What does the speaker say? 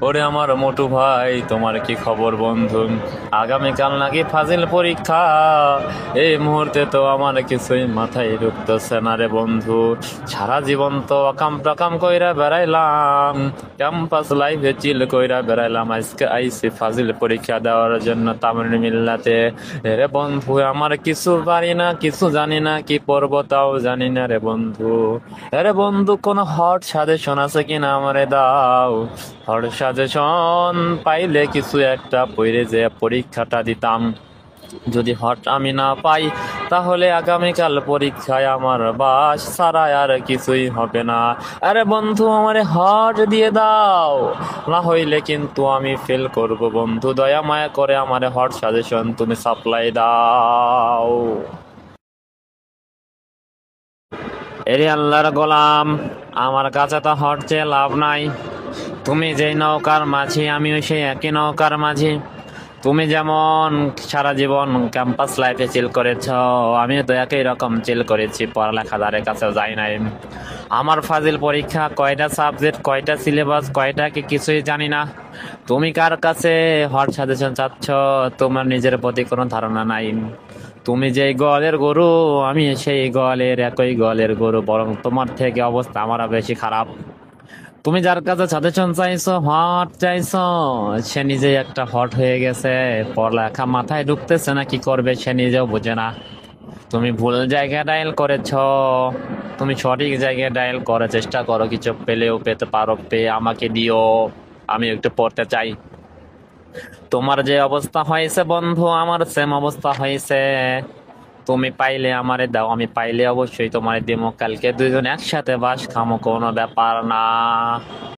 ওরে আমার মোটু ভাই, তোমার কি খবর বন্ধু? আগামীকাল নাকি ফাজিল পরীক্ষা। এই মুহূর্তে তো আমার কিছুই মাথায় ঢুকতেছে না রে বন্ধু। সারা জীবন তো অকাম প্রকাম কইরা বেড়াইলাম, ক্যাম্পাস লাইফে চিল কইরা বেড়াইলাম, আজকে আইসি ফাজিল পরীক্ষা দেওয়ার জন্য তামিল মিল্লাতে। রে বন্ধু, আমার কিছু পারি না, কিছু জানি না, কি পড়বো তাও জানি না রে বন্ধু। আরে বন্ধু, কোন হট সাজেশন আছে কিনা আমারে দাও। হট সাজেশন পাইলে কিছু একটা পড়ে যে পরীক্ষাটা দিতাম। যদি হট আমি না পাই, তাহলে আগামীকাল পরীক্ষায় আমার বাস ছাড়া আর কিছুই হবে না। আরে বন্ধু, আমারে হট দিয়ে দাও, না হইলে কিন্তু আমি ফেল করব বন্ধু। দয়া মায়া করে আমারে হট সাজেশন তুমি সাপ্লাই দাও। এরে আল্লাহর গোলাম, আমার কাছে তো হট চেয়ে লাভ নাই। তুমি যেই নৌকার মাঝি, আমিও সেই একই নৌকার মাঝি। তুমি যেমন সারা জীবন ক্যাম্পাস লাইফে চিল করেছ, আমিও তো একই রকম চিল করেছি, পড়ালেখা ধারে কাছে যাই নাই। আমার ফাজিল পরীক্ষা, কয়টা সাবজেক্ট, কয়টা সিলেবাস, কয়টা কি কিছুই জানি না। তুমি কার কাছে হট সাজেশন চাচ্ছ? তোমার নিজের প্রতি কোনো ধারণা নাই। তুমি যেই গোয়ালের গরু, আমি সেই গোয়ালের একই গোয়ালের গরু, বরং তোমার থেকে অবস্থা আমার বেশি খারাপ। তুমি যার কাছে সাজেশন চাইছো, হট চাইছো, সে নিজেই একটা হট হয়ে গেছে। পড়ালেখা মাথায় ঢুকতেছে না, কি করবে সে নিজেও বোঝে না। তুমি ভুল জায়গায় ডায়াল করেছো। তুমি সঠিক জায়গায় ডায়াল করার চেষ্টা করো, কিছু পেলেও পেতে পারো, পেয়ে আমাকে দিও, আমি একটু পড়তে চাই। তোমার যে অবস্থা হয়েছে বন্ধু, আমার সেম অবস্থা হয়েছে। তুমি পাইলে আমারে দাও, আমি পাইলে অবশ্যই তোমারে দিমো। কালকে দুইজন একসাথে বাস খামো, কোনো ব্যাপার না।